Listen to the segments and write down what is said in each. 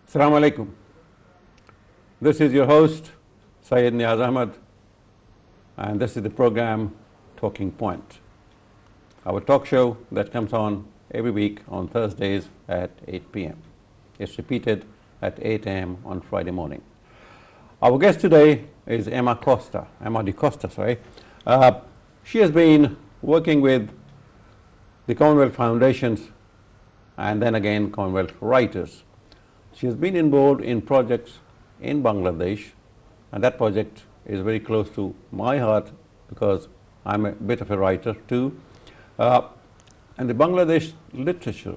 Assalamu alaikum. This is your host, Syed Neaz Ahmed, and this is the program Talking Point, our talk show that comes on every week on Thursdays at 8 p.m. It's repeated at 8 a.m. on Friday morning. Our guest today is Emma Di Costa. She has been working with the Commonwealth Foundations and then again Commonwealth Writers. She has been involved in projects in Bangladesh, and that project is very close to my heart because I'm a bit of a writer too. And the Bangladesh literature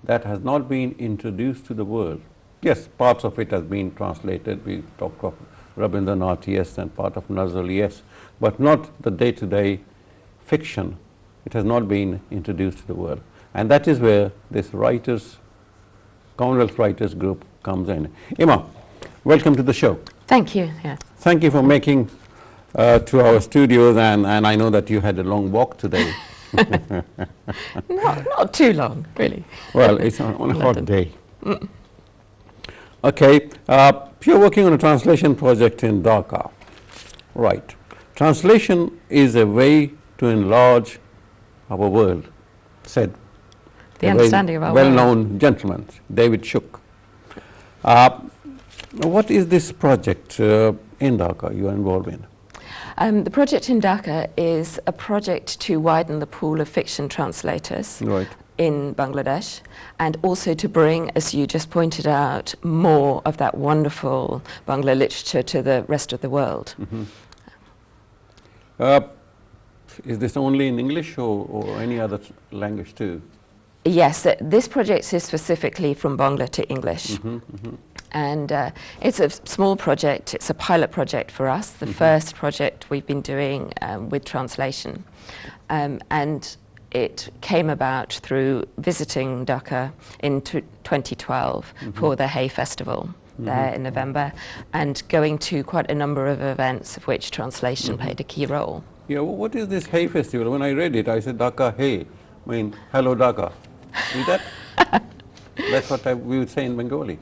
that has not been introduced to the world. Yes, parts of it has been translated. We talked of Rabindranath, yes, and part of Nazrul, yes, but not the day-to-day fiction. It has not been introduced to the world. And that is where this Commonwealth Writers group comes in. Emma, welcome to the show. Thank you. Yeah. Thank you for making to our studios, and I know that you had a long walk today. Not too long, really. Well, it's on a hot day. Okay, you're working on a translation project in Dhaka. Right. Translation is a way to enlarge our world, said the understanding of our well-known gentleman, David Shook. What is this project in Dhaka you are involved in? The project in Dhaka is a project to widen the pool of fiction translators in Bangladesh, and also to bring, as you just pointed out, more of that wonderful Bangla literature to the rest of the world. Is this only in English or any other language too? Yes, this project is specifically from Bangla to English. And it's a small project, it's a pilot project for us, the first project we've been doing with translation. And it came about through visiting Dhaka in 2012 for the Hay Festival there in November, and going to quite a number of events of which translation played a key role. Yeah, what is this Hay Festival? When I read it, I said Dhaka Hay, I mean, hello Dhaka. Is that? That's what we would say in Bengali.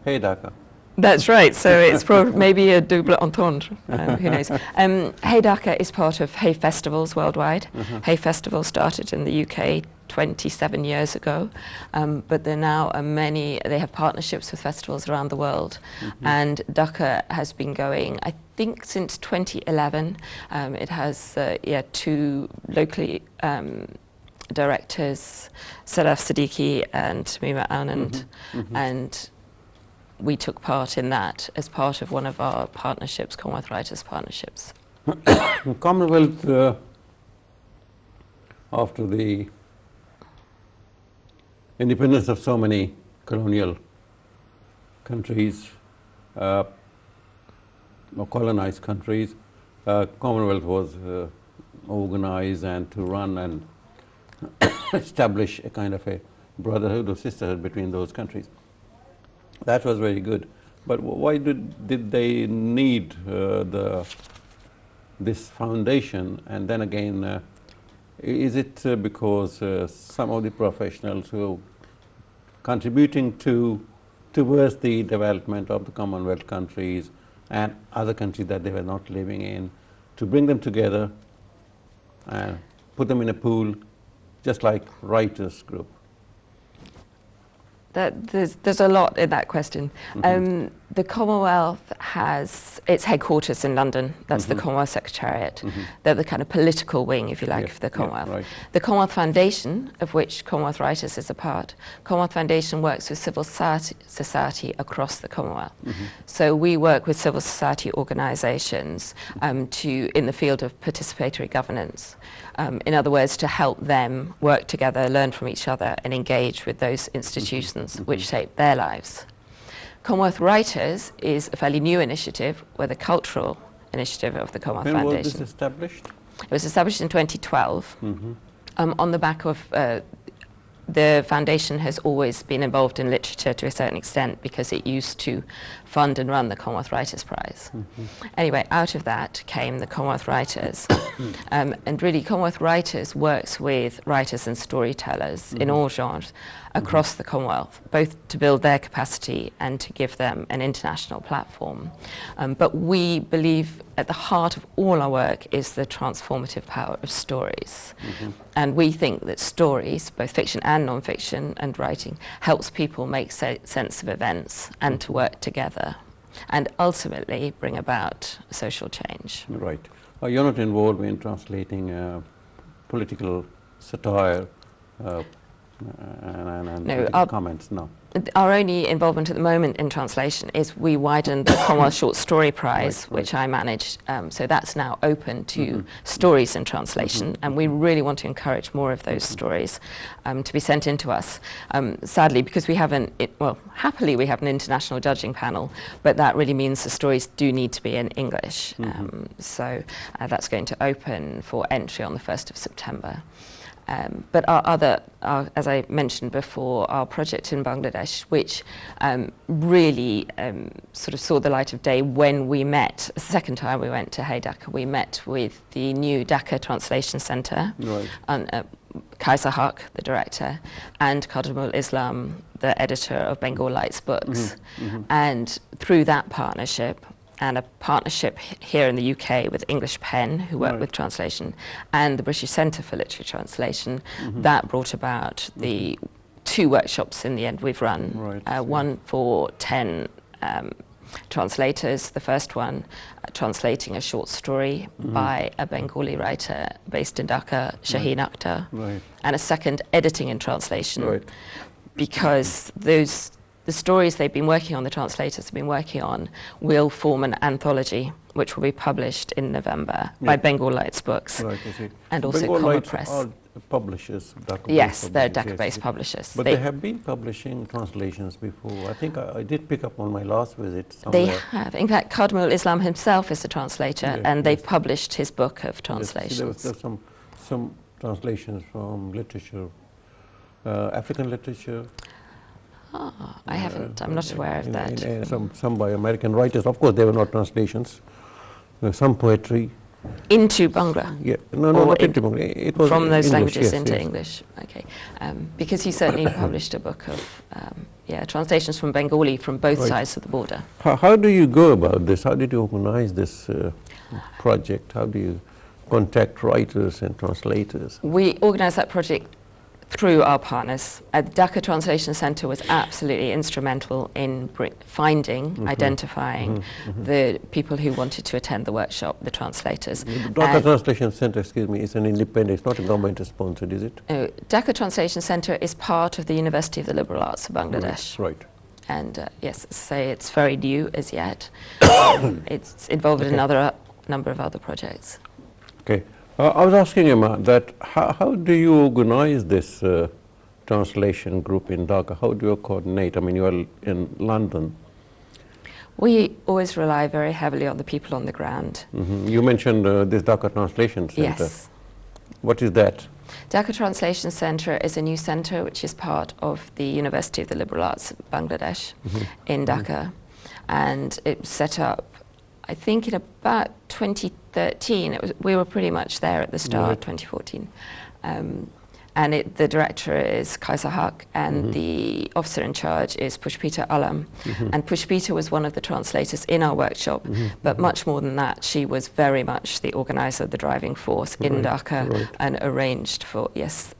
Hey Dhaka. That's right, so it's maybe a double entendre, who knows. Hey Dhaka is part of Hay Festivals worldwide. Hay Festival started in the UK 27 years ago, but there now are they have partnerships with festivals around the world, and Dhaka has been going, I think, since 2011. It has two locally directors, Sadaf Siddiqui and Tamima Anand, and we took part in that as part of one of our partnerships, Commonwealth Writers Partnerships. Commonwealth, after the independence of so many colonial countries, or colonized countries, Commonwealth was organized and to run and establish a kind of a brotherhood or sisterhood between those countries. That was very good. But why did they need this foundation? And then again, is it because some of the professionals who contributing towards the development of the Commonwealth countries and other countries that they were not living in, to bring them together and put them in a pool, just like Writers Group? There's a lot in that question. The Commonwealth has its headquarters in London. That's the Commonwealth Secretariat. They're the kind of political wing, if you like, of the Commonwealth. The Commonwealth Foundation, of which Commonwealth Writers is a part, Commonwealth Foundation works with civil society across the Commonwealth. So we work with civil society organisations in the field of participatory governance. In other words, to help them work together, learn from each other, and engage with those institutions which shape their lives. Commonwealth Writers is a fairly new initiative. We're the cultural initiative of the Commonwealth Foundation. When was this established? It was established in 2012 on the back of the foundation has always been involved in literature to a certain extent because it used to fund and run the Commonwealth Writers' Prize. Anyway, out of that came the Commonwealth Writers. And really, Commonwealth Writers works with writers and storytellers in all genres across the Commonwealth, both to build their capacity and to give them an international platform. But we believe at the heart of all our work is the transformative power of stories. And we think that stories, both fiction and non-fiction and writing, helps people make sense of events and to work together and ultimately bring about social change. Right. You're not involved in translating political satire and no, comments, no? Our only involvement at the moment in translation is we widened the Commonwealth Short Story Prize, which I manage. So that's now open to stories in translation, and we really want to encourage more of those stories to be sent in to us. Sadly, because we haven't, happily we have an international judging panel, but that really means the stories do need to be in English. So that's going to open for entry on the 1st of September. But as I mentioned before, our project in Bangladesh, which really sort of saw the light of day when we met, the second time we went to Dhaka, we met with the new Dhaka Translation Centre, and Kaiser Haq, the director, and Khadimul Islam, the editor of Bengal Lights books. And through that partnership, and a partnership here in the UK with English Pen, who work with translation, and the British Centre for Literary Translation, that brought about the 2 workshops in the end we've run. One for 10 translators, the first one translating a short story by a Bengali writer based in Dhaka, Shaheen Akhtar, and a second editing and translation, because the stories they've been working on, the translators have been working on, will form an anthology which will be published in November by Bengal Lights Books and also Comma Press. Are publishers, yes, they're Dhaka-based publishers. But they have been publishing translations before. I think I did pick up on my last visit somewhere. They have. In fact, Khadimul Islam himself is a translator, and they've published his book of translations. There was some translations from literature, African literature. I haven't. I'm not aware of that. Some by American writers. Of course, they were not translations. Some poetry. Into Bangla? Yeah. No, not into Bangla. It was from those English, languages into English. Okay. Because he certainly published a book of translations from Bengali from both sides of the border. How do you go about this? How did you organize this project? How do you contact writers and translators? We organized that project through our partners. The Dhaka Translation Centre was absolutely instrumental in finding, identifying the people who wanted to attend the workshop, the translators. The Dhaka Translation Centre, excuse me, is an independent, it's not a government-sponsored, is it? Dhaka Translation Centre is part of the University of the Liberal Arts of Bangladesh. Right. And yes, say it's very new as yet. It's involved in a number of other projects. Okay. I was asking him that how do you organize this translation group in Dhaka? How do you coordinate? I mean, you are in London. We always rely very heavily on the people on the ground. You mentioned this Dhaka Translation Centre. Yes. What is that? Dhaka Translation Centre is a new centre which is part of the University of the Liberal Arts of Bangladesh in Dhaka. And it was set up, I think, in about 2013. We were pretty much there at the start, 2014. And the director is Kaiser Haq, and the officer in charge is Pushpita Alam. And Pushpita was one of the translators in our workshop, but much more than that, she was very much the organizer, the driving force in Dhaka, and arranged for,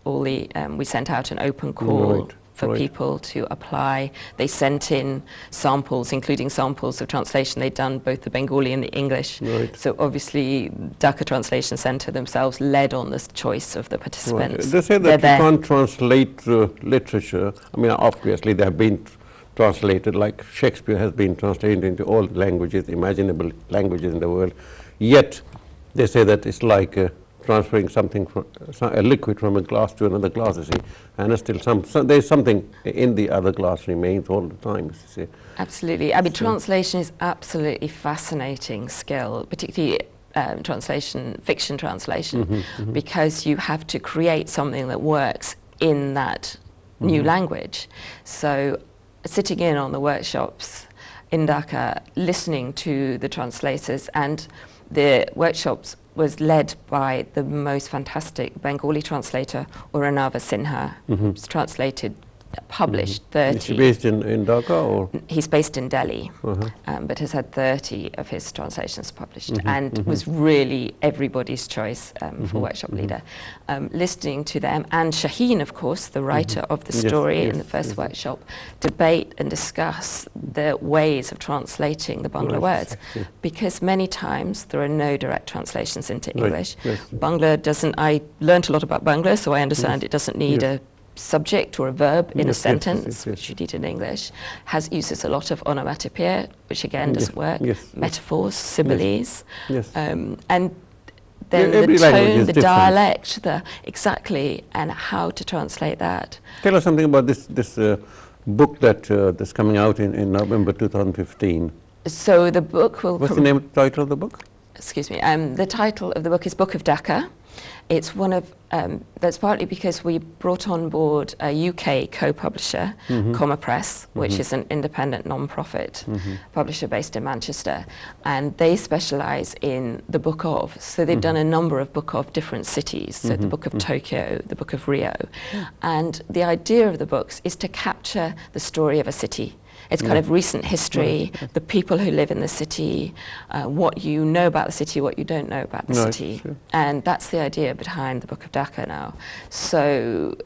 all the, we sent out an open call for people to apply. They sent in samples, including samples of translation. They'd done both the Bengali and the English. So obviously, Dhaka Translation Centre themselves led on this choice of the participants. They say that you can't translate literature. I mean, obviously, they have been translated, like Shakespeare has been translated into all languages, imaginable languages in the world. Yet, they say that it's like transferring something from a liquid from a glass to another glass, you see, and still there's something in the other glass remains all the time, you see. Absolutely. I mean, translation is absolutely fascinating skill, particularly fiction translation, because you have to create something that works in that new language. So sitting in on the workshops in Dhaka, listening to the translators, and the workshops was led by the most fantastic Bengali translator, Uranava Sinha, who's translated, published 30. Is he based in Dhaka, or? He's based in Delhi, but has had 30 of his translations published, and was really everybody's choice for workshop leader. Listening to them, and Shaheen, of course, the writer of the story in the first workshop, debate and discuss the ways of translating the Bangla words, because many times there are no direct translations into English. Bangla doesn't, I learnt a lot about Bangla, so I understand it doesn't need a subject or a verb in a sentence, which you need in English, uses a lot of onomatopoeia, which again doesn't work, metaphors, similes, and then the tone, the dialect, exactly, and how to translate that. Tell us something about this book that's coming out in November 2015. So the book will... What's the name of the title of the book? Excuse me. The title of the book is Book of Dhaka. It's one of, that's partly because we brought on board a UK co-publisher, Comma Press, which is an independent non-profit publisher based in Manchester, and they specialise in the Book of. So they've done a number of Book of different cities, so the Book of Tokyo, the Book of Rio, and the idea of the books is to capture the story of a city. It's kind of recent history, the people who live in the city, what you know about the city, what you don't know about the city. And that's the idea behind the Book of Dhaka now. So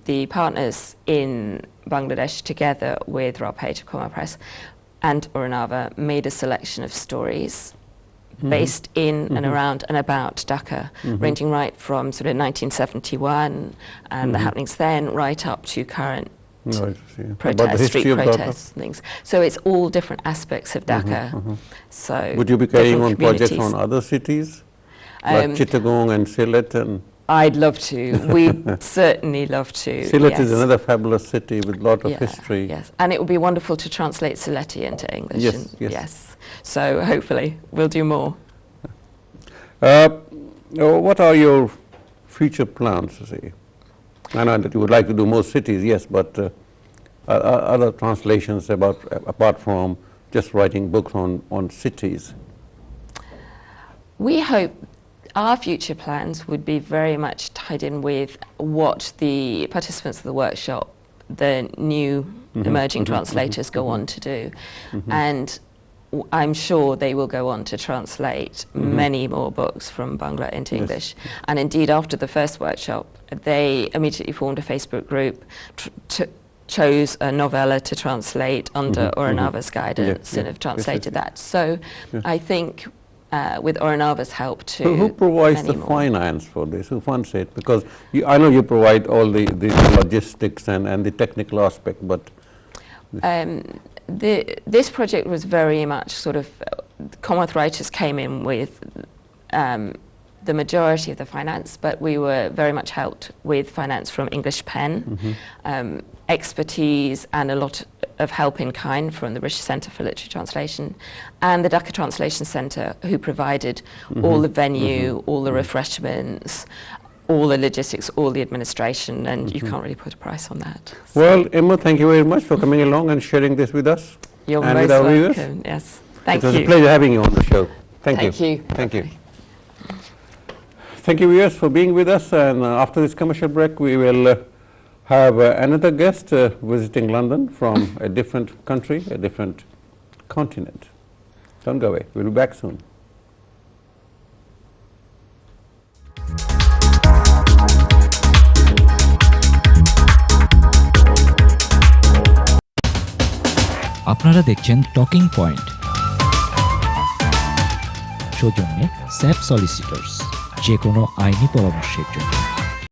the partners in Bangladesh, together with Rob Page of Comma Press and Uranava, made a selection of stories based in and around and about Dhaka, ranging right from sort of 1971 and the happenings then, right up to current protests, street protests, things. So it's all different aspects of Dhaka. So would you be carrying on projects on other cities, like Chittagong and Sylhet? And I'd love to. We'd certainly love to. Sylhet is another fabulous city with a lot of history. Yes, and it would be wonderful to translate Sylheti into English. Yes. So hopefully we'll do more. What are your future plans, say? I know that you would like to do more cities, yes, but other translations apart from just writing books on cities? We hope our future plans would be very much tied in with what the participants of the workshop, the new emerging translators, go on to do. And I'm sure they will go on to translate many more books from Bangla into English. And indeed, after the first workshop, they immediately formed a Facebook group, chose a novella to translate under Uranava's guidance, and have translated that. So I think with Uranava's help too. Who provides the finance for this? Who funds it? Because I know you provide all the logistics and the technical aspect, but... this project was very much sort of, Commonwealth writers came in with the majority of the finance, but we were very much helped with finance from English Pen, expertise and a lot of help in kind from the British Centre for Literary Translation and the Dhaka Translation Centre, who provided all the venue, all the refreshments, all the logistics, all the administration, and you can't really put a price on that. So. Well, Emma, thank you very much for coming along and sharing this with us. You're and most with our welcome. Viewers. Yes, thank you. It was a pleasure having you on the show. Thank you. Thank you. Thank you, viewers, for being with us. And after this commercial break, we will have another guest visiting London from a different country, a different continent. Don't go away. We'll be back soon. আপনারা দেখছেন talking point, সৌজন্যে sap সলিসিটরস, যে কোনো আইনি পরামর্শের জন্য।